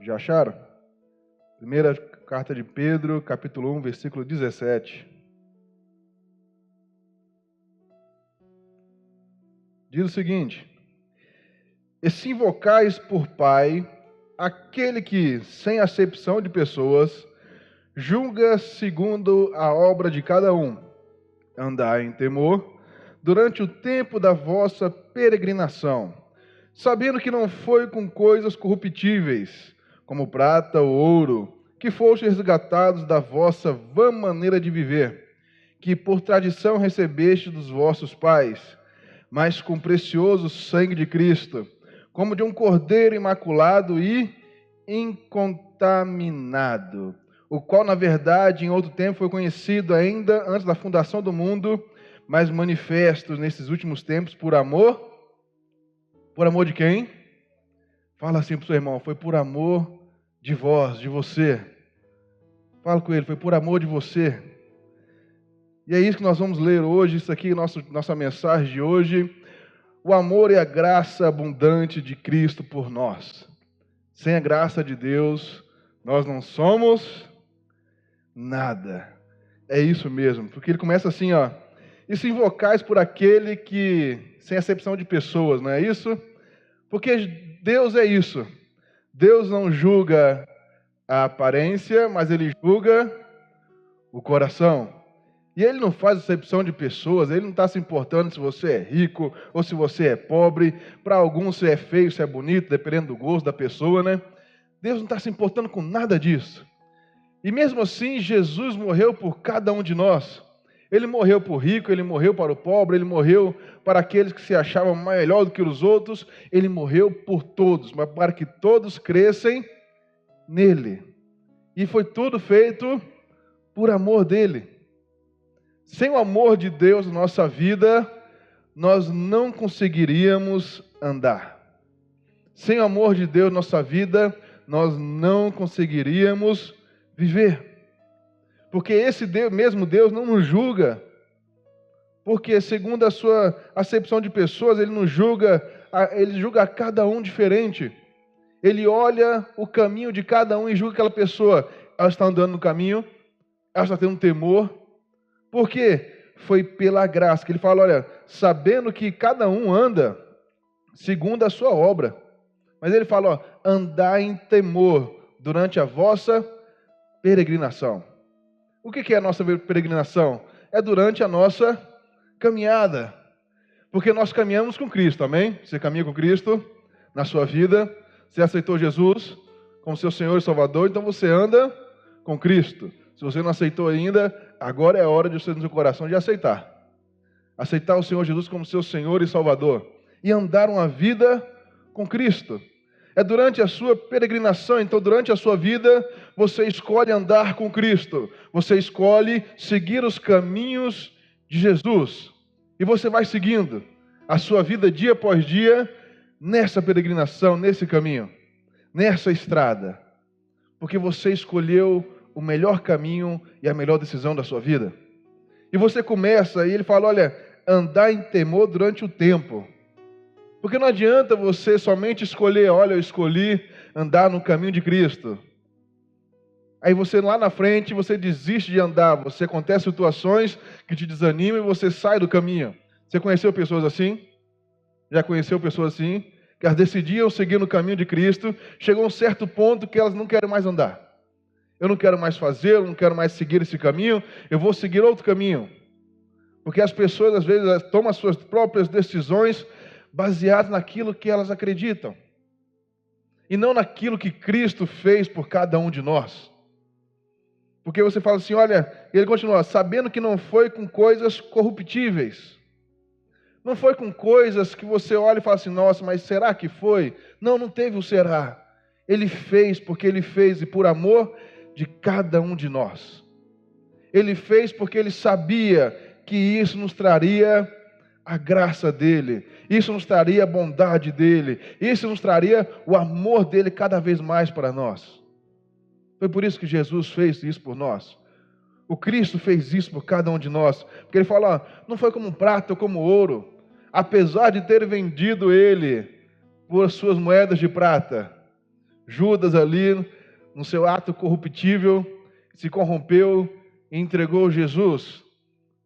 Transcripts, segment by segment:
Já acharam? Primeira carta de Pedro, capítulo 1, versículo 17. Diz o seguinte: e se invocais por Pai aquele que, sem acepção de pessoas, julga segundo a obra de cada um, andai em temor durante o tempo da vossa peregrinação, sabendo que não foi com coisas corruptíveis, como prata ou ouro, que fostes resgatados da vossa vã maneira de viver, que por tradição recebeste dos vossos pais, mas com precioso sangue de Cristo, como de um cordeiro imaculado e incontaminado, o qual, na verdade, em outro tempo foi conhecido ainda antes da fundação do mundo, mas manifesto nesses últimos tempos por amor. Por amor de quem? Fala assim para o seu irmão: foi por amor de vós, de você. Fala com ele: foi por amor de você. E é isso que nós vamos ler hoje, isso aqui é nossa mensagem de hoje. O amor e a graça abundante de Cristo por nós. Sem a graça de Deus, nós não somos nada. É isso mesmo, porque ele começa assim, ó: e se invocais por aquele que, sem acepção de pessoas, não é isso? Porque Deus é isso. Deus não julga a aparência, mas Ele julga o coração. E Ele não faz acepção de pessoas, Ele não está se importando se você é rico ou se você é pobre. Para alguns, se é feio, se é bonito, dependendo do gosto da pessoa, né? Deus não está se importando com nada disso. E mesmo assim, Jesus morreu por cada um de nós. Ele morreu para o rico, Ele morreu para o pobre, Ele morreu para aqueles que se achavam melhor do que os outros. Ele morreu por todos, mas para que todos crescem nele. E foi tudo feito por amor dele. Sem o amor de Deus na nossa vida, nós não conseguiríamos andar. Sem o amor de Deus na nossa vida, nós não conseguiríamos viver. Porque esse Deus, mesmo Deus não nos julga. Porque segundo a sua acepção de pessoas, Ele nos julga, Ele julga a cada um diferente. Ele olha o caminho de cada um e julga aquela pessoa. Ela está andando no caminho, ela está tendo temor. Por quê? Foi pela graça que Ele fala: olha, sabendo que cada um anda segundo a sua obra. Mas Ele fala: ó, andai em temor durante a vossa peregrinação. O que é a nossa peregrinação? É durante a nossa caminhada. Porque nós caminhamos com Cristo, amém? Você caminha com Cristo na sua vida. Você aceitou Jesus como seu Senhor e Salvador, então você anda com Cristo. Se você não aceitou ainda, agora é a hora de você, no seu coração, de aceitar. Aceitar o Senhor Jesus como seu Senhor e Salvador. E andar uma vida com Cristo. É durante a sua peregrinação, então durante a sua vida, você escolhe andar com Cristo. Você escolhe seguir os caminhos de Jesus. E você vai seguindo a sua vida dia após dia, nessa peregrinação, nesse caminho, nessa estrada. Porque você escolheu o melhor caminho e a melhor decisão da sua vida. E você começa, e ele fala: olha, andar em temor durante o tempo. Porque não adianta você somente escolher: olha, eu escolhi andar no caminho de Cristo. Aí você lá na frente, você desiste de andar, você acontece situações que te desanimam e você sai do caminho. Você conheceu pessoas assim? Já conheceu pessoas assim? Que elas decidiam seguir no caminho de Cristo, chegou a um certo ponto que elas não querem mais andar. Eu não quero mais fazer, eu não quero mais seguir esse caminho, eu vou seguir outro caminho. Porque as pessoas às vezes tomam as suas próprias decisões baseadas naquilo que elas acreditam. E não naquilo que Cristo fez por cada um de nós. Porque você fala assim: olha, ele continua, sabendo que não foi com coisas corruptíveis. Não foi com coisas que você olha e fala assim: nossa, mas será que foi? Não, não teve o será. Ele fez porque Ele fez e por amor de cada um de nós. Ele fez porque Ele sabia que isso nos traria a graça dEle, isso nos traria a bondade dEle, isso nos traria o amor dEle cada vez mais para nós. Foi por isso que Jesus fez isso por nós. O Cristo fez isso por cada um de nós. Porque Ele fala: ó, não foi como prata ou como ouro. Apesar de ter vendido Ele por suas moedas de prata, Judas ali, no seu ato corruptível, se corrompeu e entregou Jesus,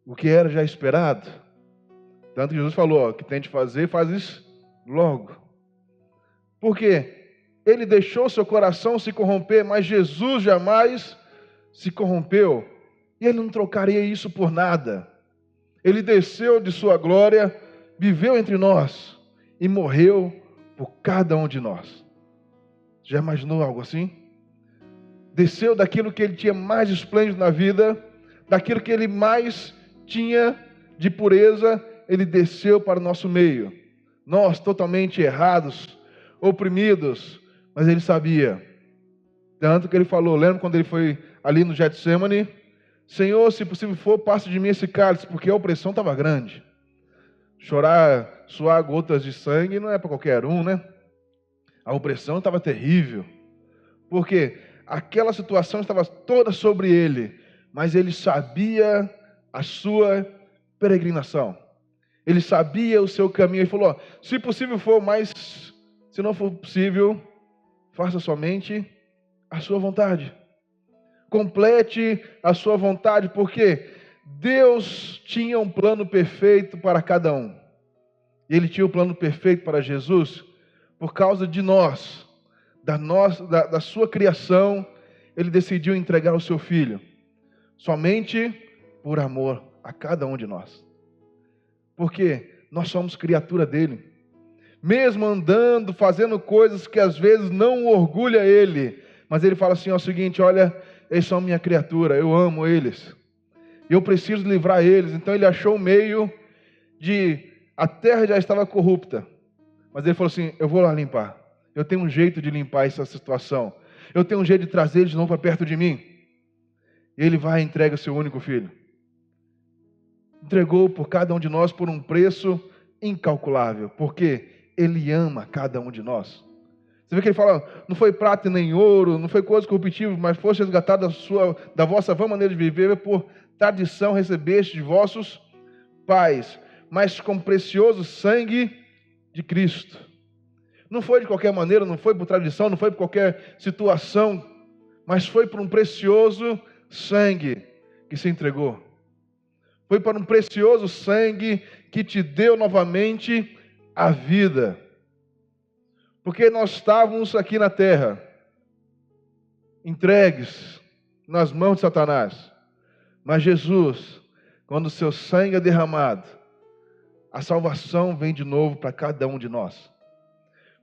o que era já esperado. Tanto que Jesus falou, o que tem de fazer, faz isso logo. Por quê? Ele deixou seu coração se corromper, mas Jesus jamais se corrompeu. E ele não trocaria isso por nada. Ele desceu de sua glória, viveu entre nós e morreu por cada um de nós. Já imaginou algo assim? Desceu daquilo que ele tinha mais esplêndido na vida, daquilo que ele mais tinha de pureza, ele desceu para o nosso meio. Nós totalmente errados, oprimidos, mas ele sabia. Tanto que ele falou, lembra quando ele foi ali no Getsemane? Senhor, se possível for, passe de mim esse cálice, porque a opressão estava grande. Chorar, suar gotas de sangue não é para qualquer um, né? A opressão estava terrível. Porque aquela situação estava toda sobre ele, mas ele sabia a sua peregrinação. Ele sabia o seu caminho. Ele falou, se possível for, mas se não for possível, faça somente a sua vontade. Complete a sua vontade, porque Deus tinha um plano perfeito para cada um. Ele tinha um plano perfeito para Jesus, por causa de nós, da sua criação, ele decidiu entregar o seu Filho, somente por amor a cada um de nós. Porque nós somos criatura dele. Mesmo andando, fazendo coisas que às vezes não orgulha ele, mas ele fala assim, ó, o seguinte, olha, eles são minha criatura, eu amo eles, eu preciso livrar eles. Então ele achou um meio a terra já estava corrupta, mas ele falou assim, eu vou lá limpar, eu tenho um jeito de limpar essa situação, eu tenho um jeito de trazer eles de novo para perto de mim. E ele vai e entrega o seu único filho. Entregou por cada um de nós por um preço incalculável, porque ele ama cada um de nós. Você vê que ele fala, não foi prata nem ouro, não foi coisa corruptível, mas fosse resgatado da vossa vã maneira de viver, por tradição recebeste de vossos pais, mas com precioso sangue de Cristo. Não foi de qualquer maneira, não foi por tradição, não foi por qualquer situação, mas foi por um precioso sangue que se entregou. Foi por um precioso sangue que te deu novamente a vida. Porque nós estávamos aqui na terra, entregues nas mãos de Satanás. Mas Jesus, quando o seu sangue é derramado, a salvação vem de novo para cada um de nós.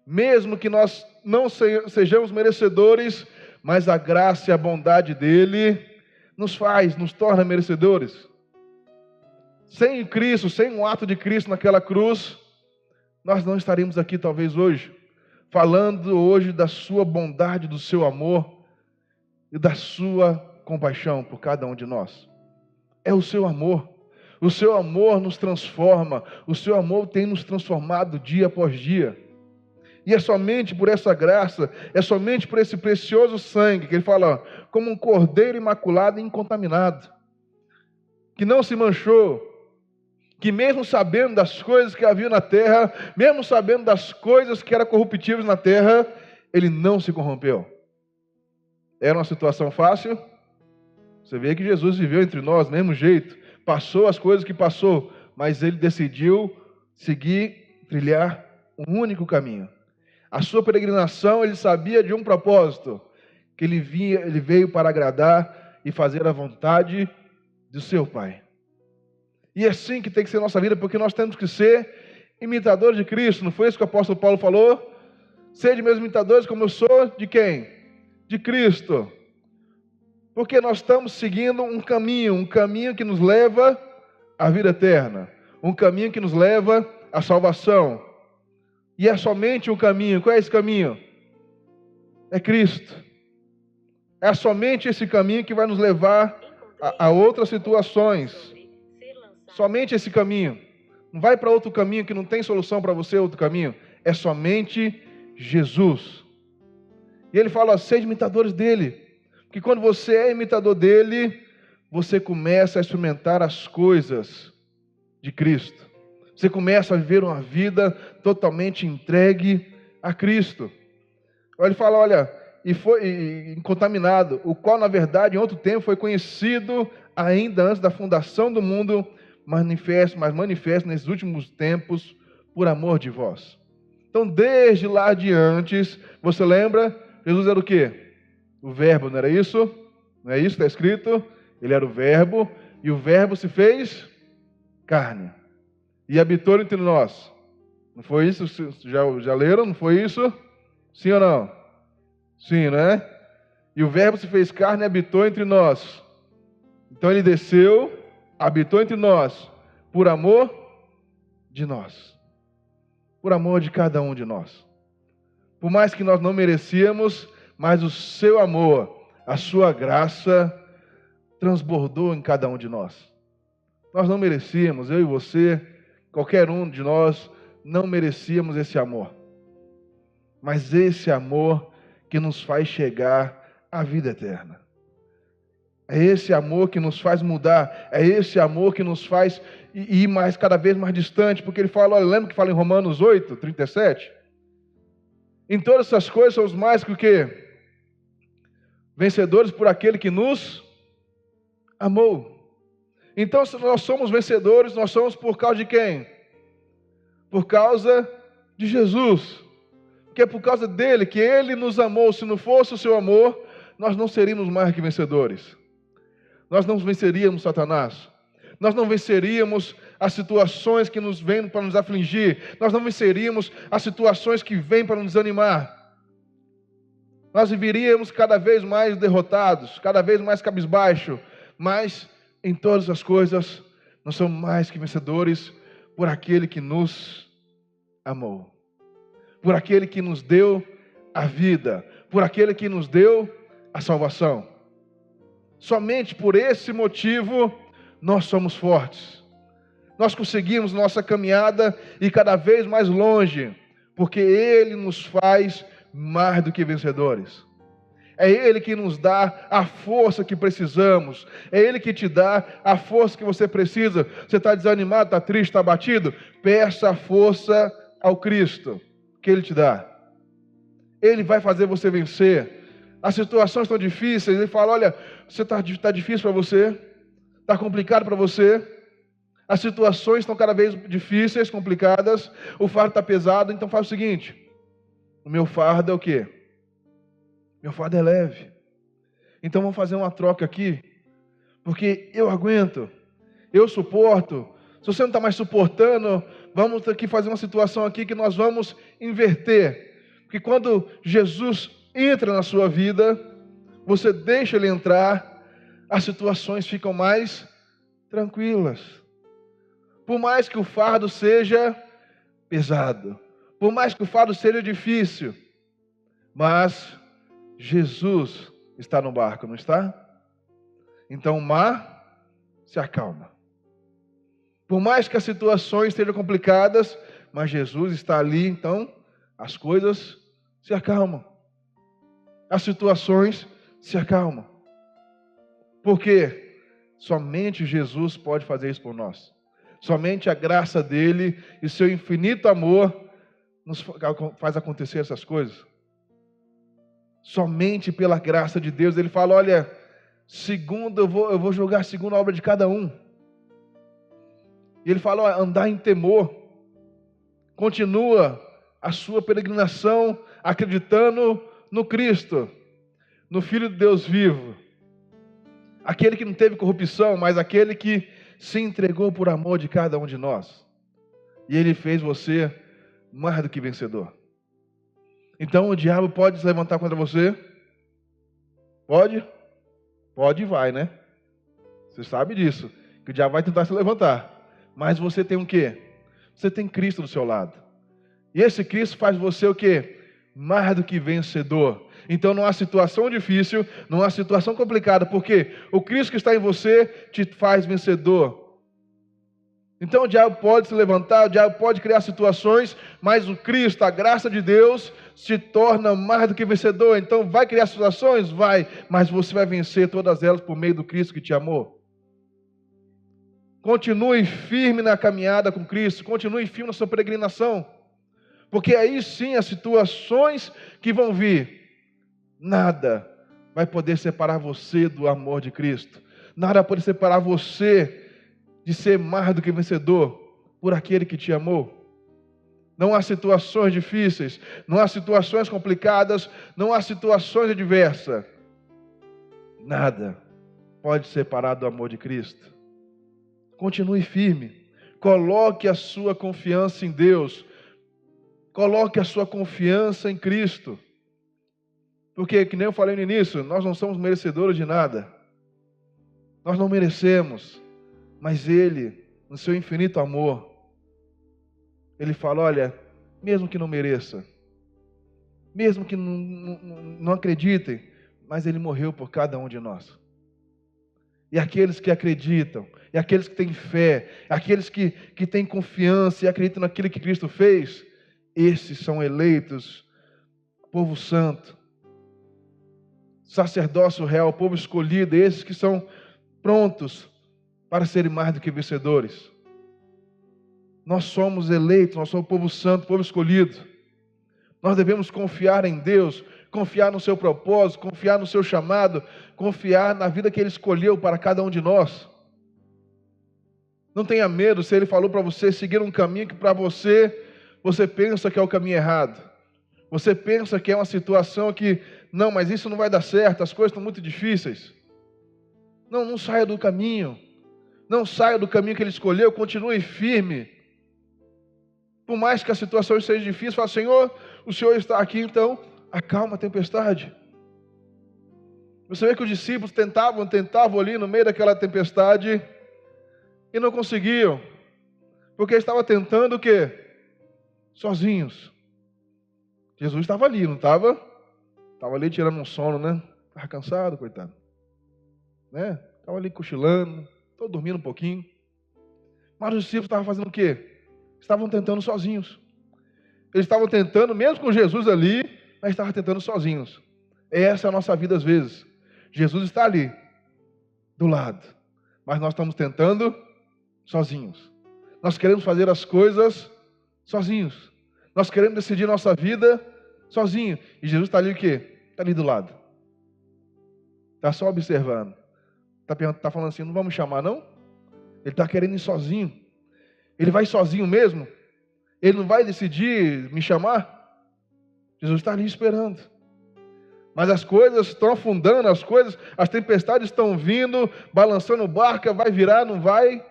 Mesmo que nós não sejamos merecedores, mas a graça e a bondade dele nos torna merecedores. Sem Cristo, sem um ato de Cristo naquela cruz, nós não estaríamos aqui talvez hoje, falando hoje da sua bondade, do seu amor e da sua compaixão por cada um de nós. É o seu amor. O seu amor nos transforma. O seu amor tem nos transformado dia após dia. E é somente por essa graça, é somente por esse precioso sangue, que ele fala, como um cordeiro imaculado e incontaminado, que não se manchou, que mesmo sabendo das coisas que havia na terra, mesmo sabendo das coisas que eram corruptíveis na terra, ele não se corrompeu. Era uma situação fácil? Você vê que Jesus viveu entre nós do mesmo jeito, passou as coisas que passou, mas ele decidiu trilhar um único caminho. A sua peregrinação, ele sabia de um propósito, que ele veio para agradar e fazer a vontade do seu Pai. E é assim que tem que ser a nossa vida, porque nós temos que ser imitadores de Cristo. Não foi isso que o apóstolo Paulo falou? Sede meus imitadores como eu sou de quem? De Cristo. Porque nós estamos seguindo um caminho que nos leva à vida eterna. Um caminho que nos leva à salvação. E é somente um caminho. Qual é esse caminho? É Cristo. É somente esse caminho que vai nos levar a outras situações. Somente esse caminho. Não vai para outro caminho que não tem solução para você, outro caminho. É somente Jesus. E ele fala, sede imitadores dele. Porque quando você é imitador dele, você começa a experimentar as coisas de Cristo. Você começa a viver uma vida totalmente entregue a Cristo. Ele fala, olha, e foi contaminado, o qual, na verdade, em outro tempo foi conhecido ainda antes da fundação do mundo, mas manifesto nesses últimos tempos por amor de vós. Então, desde lá adiante, você lembra? Jesus era o quê? O Verbo, não era isso? Não é isso que está escrito? Ele era o Verbo, e o Verbo se fez carne e habitou entre nós. Não foi isso? Já leram? Não foi isso? Sim ou não? Sim, né? E o Verbo se fez carne e habitou entre nós. Então ele desceu, habitou entre nós, por amor de nós. Por amor de cada um de nós. Por mais que nós não merecíamos, mas o seu amor, a sua graça, transbordou em cada um de nós. Nós não merecíamos, eu e você, qualquer um de nós, não merecíamos esse amor. Mas esse amor que nos faz chegar à vida eterna. É esse amor que nos faz mudar, é esse amor que nos faz ir cada vez mais distante, porque ele fala, olha, lembra que fala em Romanos 8, 37? Em todas essas coisas somos mais que o quê? Vencedores por aquele que nos amou. Então, se nós somos vencedores, nós somos por causa de quem? Por causa de Jesus. Que é por causa dele, que ele nos amou. Se não fosse o seu amor, nós não seríamos mais que vencedores. Nós não venceríamos Satanás. Nós não venceríamos as situações que nos vêm para nos afligir. Nós não venceríamos as situações que vêm para nos animar. Nós viveríamos cada vez mais derrotados, cada vez mais cabisbaixo. Mas em todas as coisas, nós somos mais que vencedores por aquele que nos amou. Por aquele que nos deu a vida. Por aquele que nos deu a salvação. Somente por esse motivo, nós somos fortes. Nós conseguimos nossa caminhada e cada vez mais longe, porque Ele nos faz mais do que vencedores. É Ele que nos dá a força que precisamos. É Ele que te dá a força que você precisa. Você está desanimado, está triste, está abatido? Peça a força ao Cristo, que Ele te dá. Ele vai fazer você vencer. As situações estão difíceis, Ele fala, olha, está difícil para você? Está complicado para você? As situações estão cada vez difíceis, complicadas, o fardo está pesado, então faz o seguinte, o meu fardo é o quê? Meu fardo é leve. Então vamos fazer uma troca aqui, porque eu aguento, eu suporto. Se você não está mais suportando, vamos aqui fazer uma situação aqui que nós vamos inverter. Porque quando Jesus entra na sua vida, você deixa Ele entrar, as situações ficam mais tranquilas. Por mais que o fardo seja pesado, por mais que o fardo seja difícil, mas Jesus está no barco, não está? Então o mar se acalma. Por mais que as situações estejam complicadas, mas Jesus está ali, então as coisas se acalmam. As situações se acalmam. Porque somente Jesus pode fazer isso por nós. Somente a graça dele e seu infinito amor nos faz acontecer essas coisas. Somente pela graça de Deus. Ele fala, olha, segundo eu vou julgar segundo a obra de cada um. E ele fala, olha, andar em temor. Continua a sua peregrinação acreditando no Cristo, no Filho de Deus vivo. Aquele que não teve corrupção, mas aquele que se entregou por amor de cada um de nós. E Ele fez você mais do que vencedor. Então o diabo pode se levantar contra você? Pode? Pode e vai, né? Você sabe disso, que o diabo vai tentar se levantar. Mas você tem o quê? Você tem Cristo do seu lado. E esse Cristo faz você o quê? Mais do que vencedor. Então não há situação difícil, não há situação complicada, porque o Cristo que está em você te faz vencedor. Então o diabo pode se levantar, o diabo pode criar situações, mas o Cristo, a graça de Deus, se torna mais do que vencedor. Então vai criar situações? Vai, mas você vai vencer todas elas por meio do Cristo que te amou. Continue firme na caminhada com Cristo, continue firme na sua peregrinação. Porque aí sim as situações que vão vir, nada vai poder separar você do amor de Cristo. Nada vai poder separar você de ser mais do que vencedor por aquele que te amou. Não há situações difíceis, não há situações complicadas, não há situações adversas. Nada pode separar do amor de Cristo. Continue firme. Coloque a sua confiança em Deus. Coloque a sua confiança em Cristo. Porque, que nem eu falei no início, nós não somos merecedores de nada. Nós não merecemos. Mas Ele, no seu infinito amor, Ele fala, olha, mesmo que não mereça, mesmo que não acreditem, mas Ele morreu por cada um de nós. E aqueles que acreditam, e aqueles que têm fé, aqueles que têm confiança e acreditam naquilo que Cristo fez, esses são eleitos, povo santo, sacerdócio real, povo escolhido, esses que são prontos para serem mais do que vencedores. Nós somos eleitos, nós somos povo santo, povo escolhido. Nós devemos confiar em Deus, confiar no seu propósito, confiar no seu chamado, confiar na vida que Ele escolheu para cada um de nós. Não tenha medo se Ele falou para você seguir um caminho que para você pensa que é o caminho errado. Você pensa que é uma situação que, não, mas isso não vai dar certo, as coisas estão muito difíceis. Não saia do caminho. Não saia do caminho que Ele escolheu, continue firme. Por mais que a situação seja difícil, fala, Senhor, o Senhor está aqui, então acalma a tempestade. Você vê que os discípulos tentavam ali no meio daquela tempestade e não conseguiam. Porque estavam tentando o quê? Sozinhos. Jesus estava ali, não estava? Estava ali tirando um sono, né? Estava cansado, coitado. Né? Estava ali cochilando, estou dormindo um pouquinho. Mas os discípulos estavam fazendo o quê? Estavam tentando sozinhos. Eles estavam tentando, mesmo com Jesus ali, mas estavam tentando sozinhos. Essa é a nossa vida às vezes. Jesus está ali, do lado. Mas nós estamos tentando sozinhos. Nós queremos fazer as coisas sozinhos. Nós queremos decidir nossa vida sozinho. E Jesus está ali o quê? Está ali do lado. Está só observando. Está falando assim, não vamos chamar não? Ele está querendo ir sozinho. Ele vai sozinho mesmo? Ele não vai decidir me chamar? Jesus está ali esperando. Mas as coisas estão afundando, as tempestades estão vindo, balançando o barco, vai virar, não vai?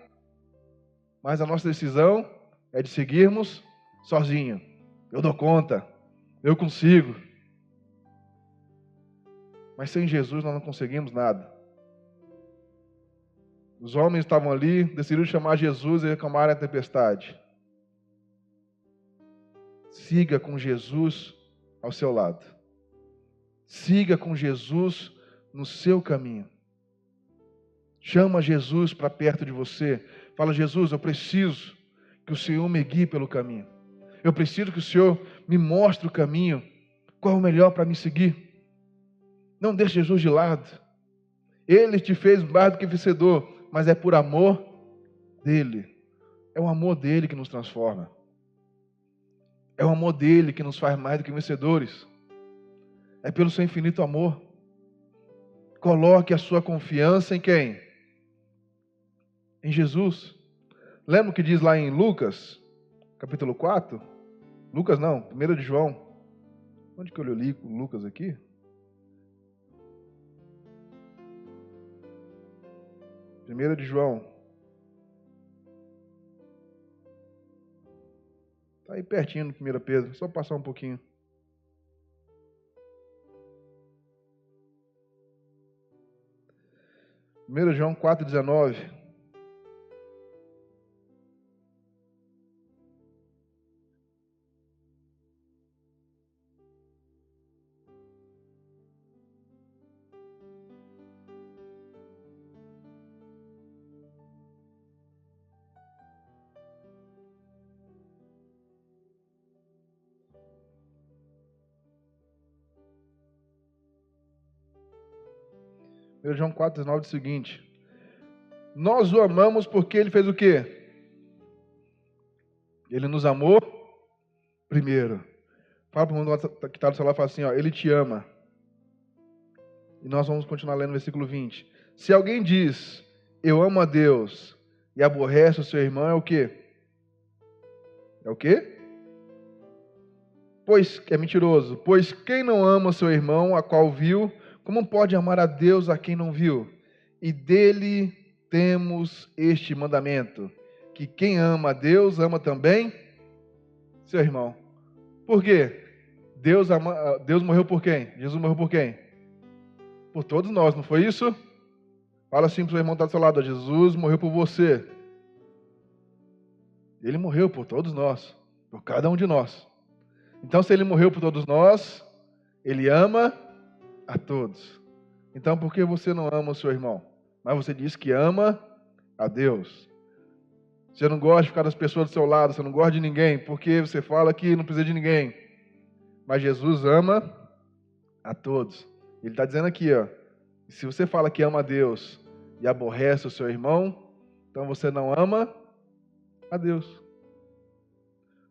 Mas a nossa decisão é de seguirmos sozinho. Eu dou conta, eu consigo. Mas sem Jesus nós não conseguimos nada. Os homens estavam ali, decidiram chamar Jesus e acalmar a tempestade. Siga com Jesus ao seu lado. Siga com Jesus no seu caminho. Chama Jesus para perto de você. Fala, Jesus, eu preciso que o Senhor me guie pelo caminho. Eu preciso que o Senhor me mostre o caminho. Qual é o melhor para me seguir? Não deixe Jesus de lado. Ele te fez mais do que vencedor, mas é por amor dele. É o amor dele que nos transforma. É o amor dele que nos faz mais do que vencedores. É pelo seu infinito amor. Coloque a sua confiança em quem? Em Jesus. Lembra o que diz lá em Lucas, capítulo 4? Lucas não, 1 de João. Onde que eu li Lucas aqui? Primeira de João. Está aí pertinho do 1 Pedro, só passar um pouquinho. Primeiro João 4,19. João 4,19 diz o seguinte: nós o amamos porque ele fez o quê? Ele nos amou primeiro. Fala para o mundo que está do seu lado, fala assim, ó, Ele te ama. E nós vamos continuar lendo o versículo 20. Se alguém diz, eu amo a Deus, e aborrece o seu irmão, é o quê? É o quê? Pois é mentiroso. Pois quem não ama o seu irmão, a qual viu, como pode amar a Deus a quem não viu? E dele temos este mandamento, que quem ama a Deus, ama também seu irmão. Por quê? Deus morreu por quem? Jesus morreu por quem? Por todos nós, não foi isso? Fala assim para o seu irmão que está do seu lado, Jesus morreu por você. Ele morreu por todos nós, por cada um de nós. Então, se Ele morreu por todos nós, Ele ama a todos. Então, por que você não ama o seu irmão? Mas você diz que ama a Deus. Você não gosta de ficar das pessoas do seu lado, você não gosta de ninguém, porque você fala que não precisa de ninguém. Mas Jesus ama a todos. Ele está dizendo aqui, ó, se você fala que ama a Deus e aborrece o seu irmão, então você não ama a Deus.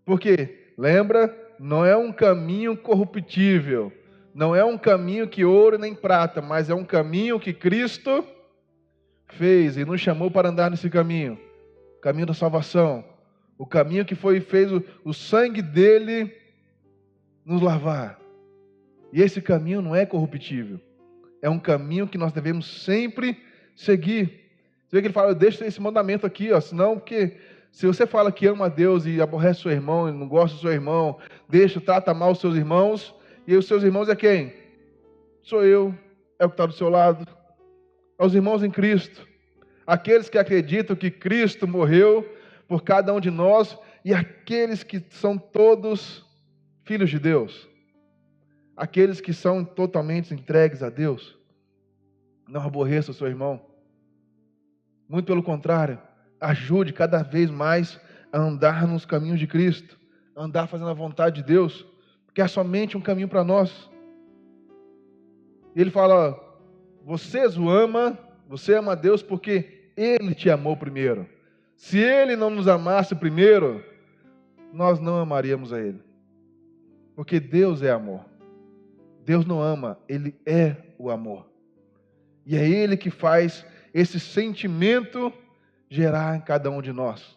Porque, lembra, não é um caminho corruptível, não é um caminho que ouro nem prata, mas é um caminho que Cristo fez e nos chamou para andar nesse caminho. O caminho da salvação, o caminho que fez o sangue dele nos lavar. E esse caminho não é corruptível, é um caminho que nós devemos sempre seguir. Você vê que ele fala, deixa esse mandamento aqui, ó, senão, porque se você fala que ama a Deus e aborrece seu irmão, e não gosta do seu irmão, trata mal os seus irmãos, e os seus irmãos é quem? Sou eu, é o que está do seu lado, é os irmãos em Cristo. Aqueles que acreditam que Cristo morreu por cada um de nós e aqueles que são todos filhos de Deus. Aqueles que são totalmente entregues a Deus. Não aborreça o seu irmão. Muito pelo contrário, ajude cada vez mais a andar nos caminhos de Cristo, a andar fazendo a vontade de Deus, porque é somente um caminho para nós. Ele fala, você ama a Deus porque Ele te amou primeiro. Se Ele não nos amasse primeiro, nós não amaríamos a Ele. Porque Deus é amor. Deus não ama, Ele é o amor. E é Ele que faz esse sentimento gerar em cada um de nós.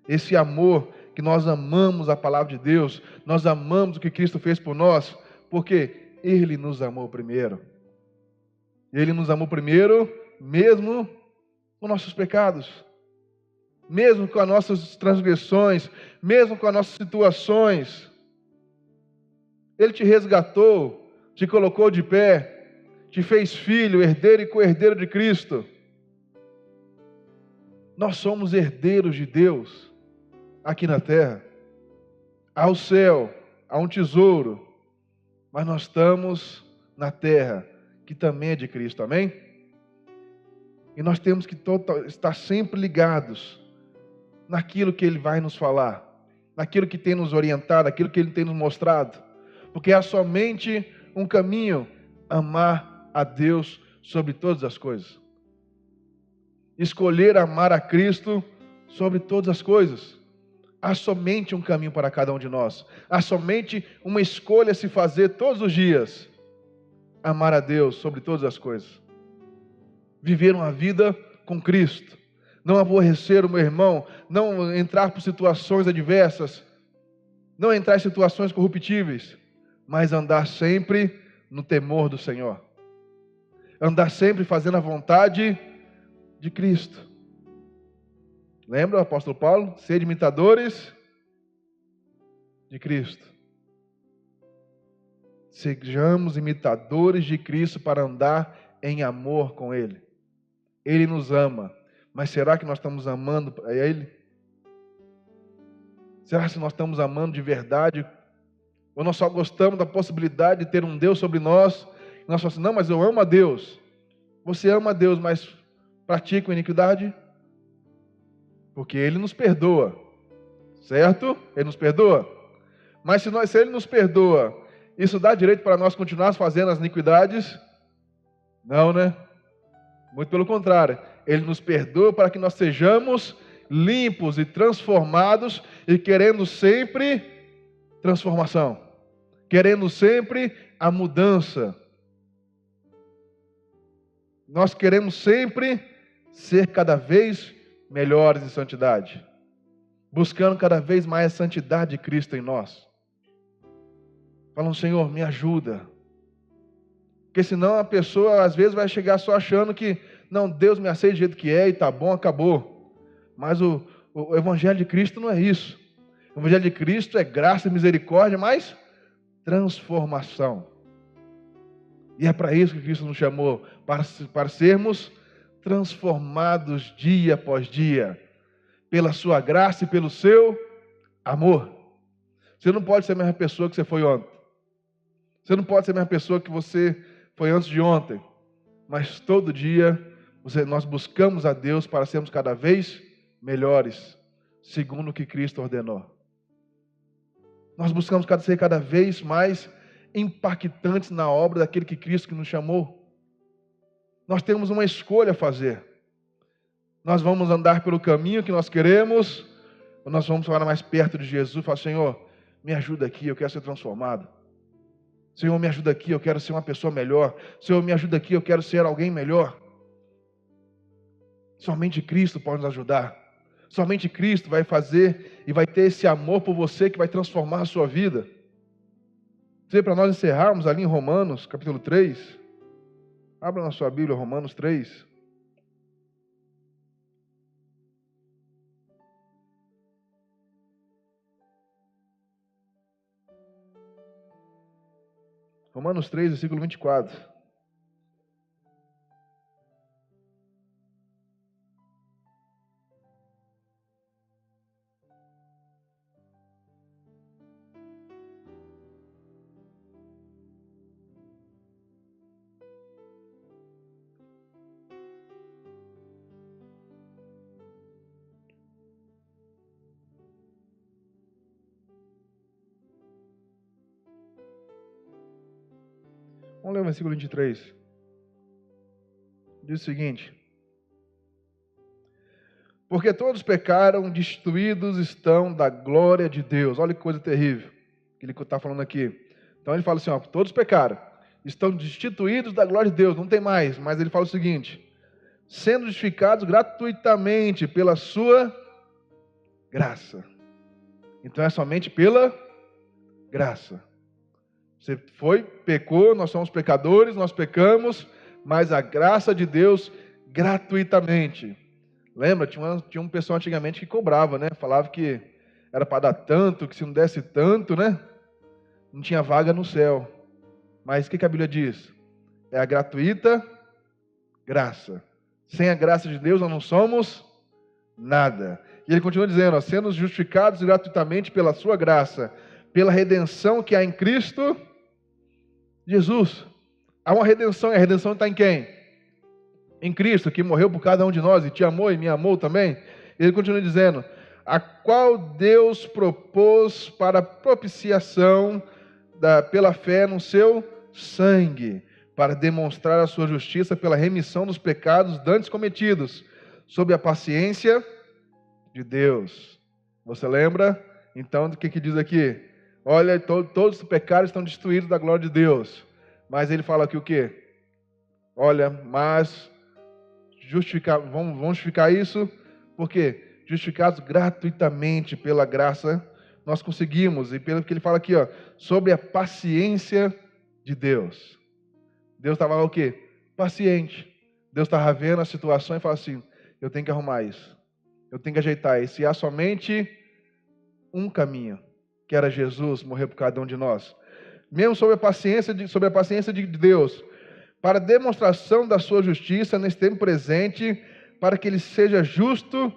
Esse amor que nós amamos a palavra de Deus, nós amamos o que Cristo fez por nós, porque Ele nos amou primeiro. Ele nos amou primeiro, mesmo com nossos pecados, mesmo com as nossas transgressões, mesmo com as nossas situações. Ele te resgatou, te colocou de pé, te fez filho, herdeiro e co-herdeiro de Cristo. Nós somos herdeiros de Deus aqui na terra. Há o céu, há um tesouro, mas nós estamos na terra, que também é de Cristo, amém? E nós temos que estar sempre ligados naquilo que Ele vai nos falar, naquilo que tem nos orientado, naquilo que Ele tem nos mostrado, porque há somente um caminho, amar a Deus sobre todas as coisas. Escolher amar a Cristo sobre todas as coisas. Há somente um caminho para cada um de nós. Há somente uma escolha a se fazer todos os dias. Amar a Deus sobre todas as coisas. Viver uma vida com Cristo. Não aborrecer o meu irmão. Não entrar por situações adversas. Não entrar em situações corruptíveis. Mas andar sempre no temor do Senhor. Andar sempre fazendo a vontade de Cristo. Lembra o apóstolo Paulo? Ser imitadores de Cristo. Sejamos imitadores de Cristo para andar em amor com Ele. Ele nos ama. Mas será que nós estamos amando a Ele? Será que nós estamos amando de verdade? Ou nós só gostamos da possibilidade de ter um Deus sobre nós? E nós falamos assim, não, mas eu amo a Deus. Você ama a Deus, mas pratica iniquidade? Porque Ele nos perdoa. Certo? Ele nos perdoa. Mas se Ele nos perdoa, isso dá direito para nós continuarmos fazendo as iniquidades? Não, né? Muito pelo contrário. Ele nos perdoa para que nós sejamos limpos e transformados e querendo sempre transformação, querendo sempre a mudança. Nós queremos sempre ser cada vez melhores em santidade, buscando cada vez mais a santidade de Cristo em nós. Falando, Senhor, me ajuda. Porque senão a pessoa às vezes vai chegar só achando que, não, Deus me aceita do jeito que é e tá bom, acabou. Mas o Evangelho de Cristo não é isso. O Evangelho de Cristo é graça e misericórdia, mas transformação. E é para isso que Cristo nos chamou, para sermos transformados dia após dia, pela sua graça e pelo seu amor. Você não pode ser a mesma pessoa que você foi ontem. Você não pode ser a mesma pessoa que você foi antes de ontem. Mas todo dia nós buscamos a Deus para sermos cada vez melhores, segundo o que Cristo ordenou. Nós buscamos ser cada vez mais impactantes na obra daquele que Cristo nos chamou. Nós temos uma escolha a fazer. Nós vamos andar pelo caminho que nós queremos, ou nós vamos falar mais perto de Jesus e falar, Senhor, me ajuda aqui, eu quero ser transformado. Senhor, me ajuda aqui, eu quero ser uma pessoa melhor. Senhor, me ajuda aqui, eu quero ser alguém melhor. Somente Cristo pode nos ajudar. Somente Cristo vai fazer e vai ter esse amor por você que vai transformar a sua vida. Para nós encerrarmos ali em Romanos, capítulo 3. Abra na sua Bíblia, Romanos 3. Romanos 3, versículo 24. Vamos ler o versículo 23. Diz o seguinte: porque todos pecaram, destituídos estão da glória de Deus. Olha que coisa terrível que ele está falando aqui. Então ele fala assim, ó, todos pecaram, estão destituídos da glória de Deus, não tem mais. Mas ele fala o seguinte: sendo justificados gratuitamente pela sua graça. Então é somente pela graça. Você pecou, nós somos pecadores, nós pecamos, mas a graça de Deus gratuitamente. Lembra? Tinha um pessoal antigamente que cobrava, né? Falava que era para dar tanto, que se não desse tanto, né? Não tinha vaga no céu. Mas o que a Bíblia diz? É a gratuita graça. Sem a graça de Deus nós não somos nada. E ele continua dizendo, ó, sendo justificados gratuitamente pela sua graça, pela redenção que há em Cristo Jesus. Há uma redenção, e a redenção está em quem? Em Cristo, que morreu por cada um de nós, e te amou e me amou também. Ele continua dizendo, a qual Deus propôs para propiciação pela fé no seu sangue, para demonstrar a sua justiça pela remissão dos pecados dantes cometidos, sob a paciência de Deus. Você lembra? Então, o que diz aqui? Olha, todos os pecados estão destruídos da glória de Deus. Mas ele fala aqui o quê? Olha, mas vamos justificar isso, porque justificados gratuitamente pela graça, nós conseguimos, e pelo que ele fala aqui, ó, sobre a paciência de Deus. Deus estava lá o quê? Paciente. Deus estava vendo a situação e fala assim, eu tenho que arrumar isso, eu tenho que ajeitar isso, e há somente um caminho, que era Jesus morrer por cada um de nós. Mesmo sobre a paciência de Deus, para demonstração da sua justiça nesse tempo presente, para que ele seja justo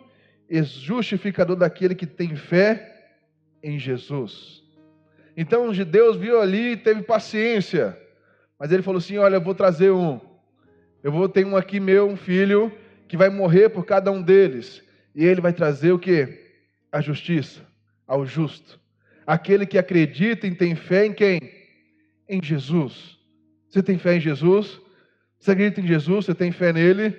e justificador daquele que tem fé em Jesus. Então Deus viu ali e teve paciência, mas ele falou assim, olha, eu vou trazer ter um aqui meu, um filho, que vai morrer por cada um deles, e ele vai trazer o quê? A justiça, ao justo. Aquele que acredita e tem fé em quem? Em Jesus. Você tem fé em Jesus? Você acredita em Jesus? Você tem fé nele?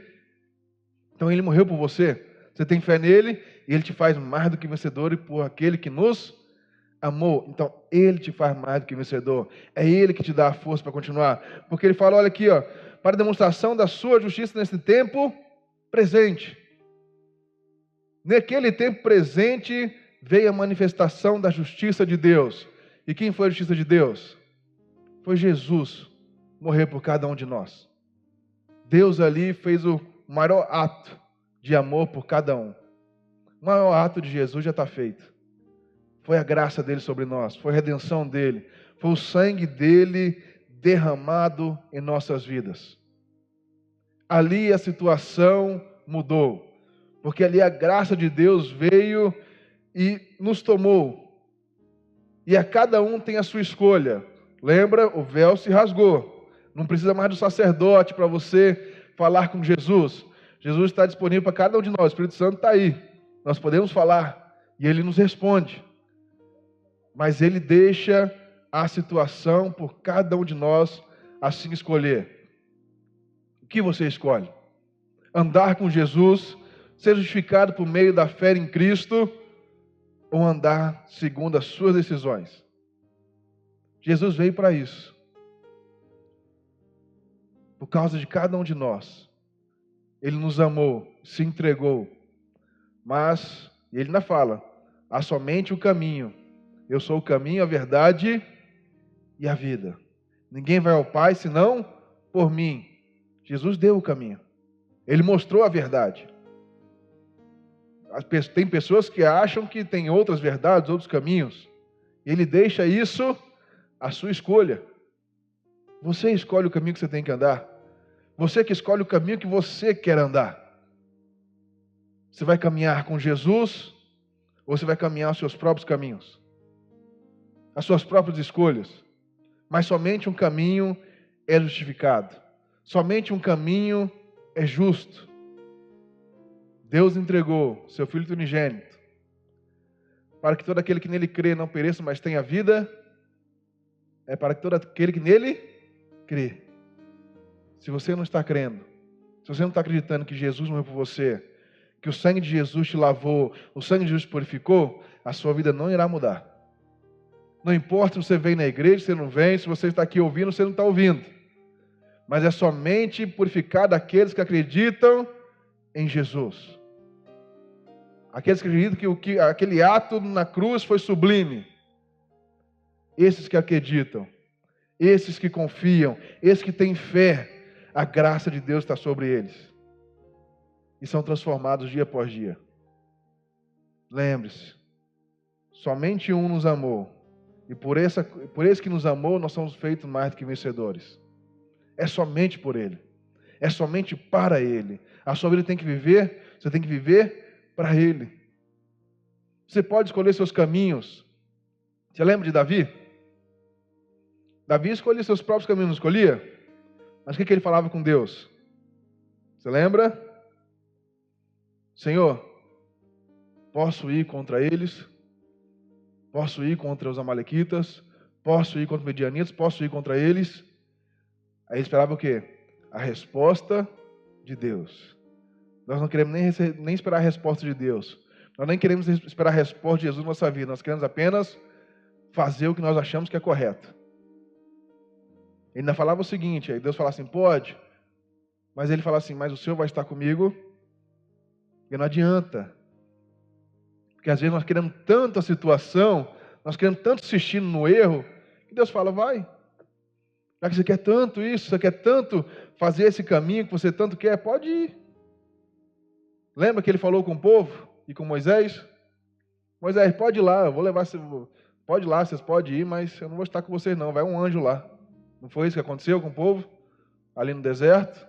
Então ele morreu por você. Você tem fé nele e ele te faz mais do que vencedor e por aquele que nos amou, então Ele te faz mais do que vencedor. É Ele que te dá a força para continuar. Porque Ele fala, olha aqui, ó, para demonstração da sua justiça nesse tempo presente. Naquele tempo presente veio a manifestação da justiça de Deus. E quem foi a justiça de Deus? Foi Jesus morrer por cada um de nós. Deus ali fez o maior ato de amor por cada um. O maior ato de Jesus já está feito. Foi a graça dele sobre nós, foi a redenção dele, foi o sangue dele derramado em nossas vidas. Ali a situação mudou, porque ali a graça de Deus veio e nos tomou. E a cada um tem a sua escolha. Lembra? O véu se rasgou. Não precisa mais do sacerdote para você falar com Jesus. Jesus está disponível para cada um de nós. O Espírito Santo está aí. Nós podemos falar e Ele nos responde. Mas Ele deixa a situação por cada um de nós assim escolher. O que você escolhe? Andar com Jesus, ser justificado por meio da fé em Cristo, ou andar segundo as suas decisões? Jesus veio para isso. Por causa de cada um de nós. Ele nos amou, se entregou. Mas, ele ainda fala, há somente o caminho. Eu sou o caminho, a verdade e a vida. Ninguém vai ao Pai senão por mim. Jesus deu o caminho. Ele mostrou a verdade. Tem pessoas que acham que tem outras verdades, outros caminhos. Ele deixa isso à sua escolha. Você escolhe o caminho que você tem que andar. Você que escolhe o caminho que você quer andar. Você vai caminhar com Jesus ou você vai caminhar os seus próprios caminhos? As suas próprias escolhas. Mas somente um caminho é justificado. Somente um caminho é justo. Deus entregou seu Filho unigênito para que todo aquele que nele crê não pereça, mas tenha vida. É para que todo aquele que nele crê. Se você não está crendo, se você não está acreditando que Jesus morreu por você, que o sangue de Jesus te lavou, o sangue de Jesus te purificou, a sua vida não irá mudar. Não importa se você vem na igreja, se você não vem, se você está aqui ouvindo, você não está ouvindo. Mas é somente purificado aqueles que acreditam em Jesus. Aqueles que acreditam que aquele ato na cruz foi sublime. Esses que acreditam, esses que confiam, esses que têm fé, a graça de Deus está sobre eles. E são transformados dia após dia. Lembre-se, somente um nos amou. E por esse que nos amou, nós somos feitos mais do que vencedores. É somente por Ele. É somente para Ele. A sua vida tem que viver, você tem que viver para Ele. Você pode escolher seus caminhos. Você lembra de Davi? Davi escolhia seus próprios caminhos, não escolhia? Mas o que ele falava com Deus? Você lembra? Senhor, posso ir contra eles? Posso ir contra os amalequitas? Posso ir contra os medianitas? Posso ir contra eles? Aí ele esperava o quê? A resposta de Deus. Nós não queremos nem esperar a resposta de Deus. Nós nem queremos esperar a resposta de Jesus na nossa vida. Nós queremos apenas fazer o que nós achamos que é correto. Ele ainda falava o seguinte, aí Deus falava assim, pode. Mas ele falava assim, mas o Senhor vai estar comigo. E não adianta. Porque às vezes nós queremos tanto a situação, nós queremos tanto insistir no erro, que Deus fala, vai. Já que você quer tanto isso, você quer tanto fazer esse caminho que você tanto quer, pode ir. Lembra que ele falou com o povo e com Moisés? Moisés, pode ir lá, eu vou levar, pode ir lá, vocês podem ir, mas eu não vou estar com vocês não, vai um anjo lá. Não foi isso que aconteceu com o povo? Ali no deserto?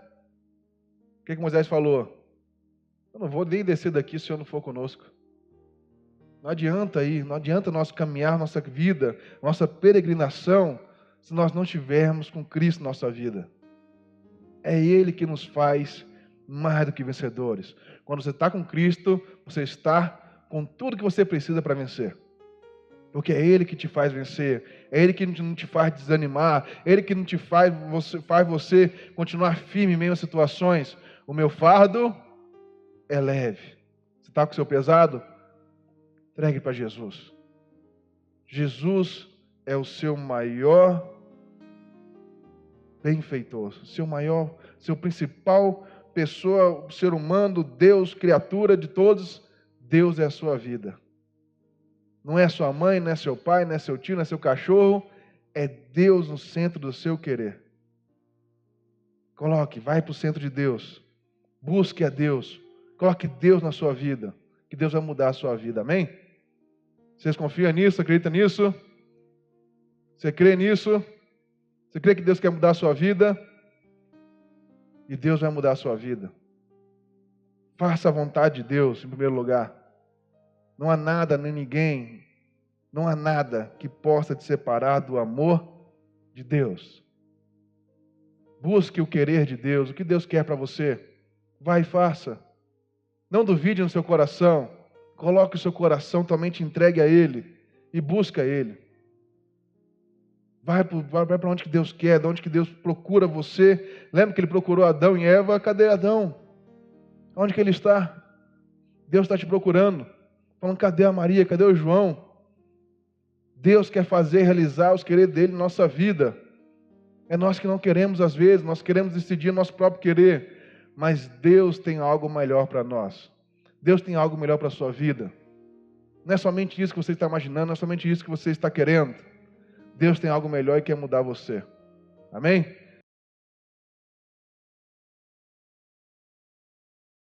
O que Moisés falou? Eu não vou nem descer daqui se o Senhor não for conosco. Não adianta ir, não adianta nós caminhar nossa vida, nossa peregrinação, se nós não estivermos com Cristo na nossa vida. É Ele que nos faz mais do que vencedores. Quando você está com Cristo, você está com tudo que você precisa para vencer. Porque é Ele que te faz vencer, é Ele que não te faz desanimar, é Ele que não te faz você continuar firme em meio a situações. O meu fardo é leve. Você está com o seu pesado? Entregue para Jesus. Jesus é o seu maior benfeitor, seu principal pessoa, ser humano, Deus, criatura de todos. Deus é a sua vida. Não é sua mãe, não é seu pai, não é seu tio, não é seu cachorro. É Deus no centro do seu querer. Vai para o centro de Deus. Busque a Deus. Coloque Deus na sua vida. Que Deus vai mudar a sua vida. Amém? Vocês confiam nisso? Acreditam nisso? Você crê nisso? Você crê que Deus quer mudar a sua vida? E Deus vai mudar a sua vida. Faça a vontade de Deus em primeiro lugar. Não há nada nem ninguém, não há nada que possa te separar do amor de Deus. Busque o querer de Deus, o que Deus quer para você. Vai e faça. Não duvide no seu coração. Coloque o seu coração totalmente entregue a Ele e busca Ele. Vai para onde que Deus quer, de onde que Deus procura você. Lembra que Ele procurou Adão e Eva? Cadê Adão? Onde que ele está? Deus está te procurando. Falando, cadê a Maria? Cadê o João? Deus quer realizar os quereres dele em nossa vida. É nós que não queremos às vezes, nós queremos decidir o nosso próprio querer. Mas Deus tem algo melhor para nós. Deus tem algo melhor para a sua vida. Não é somente isso que você está imaginando, não é somente isso que você está querendo. Deus tem algo melhor e quer mudar você. Amém?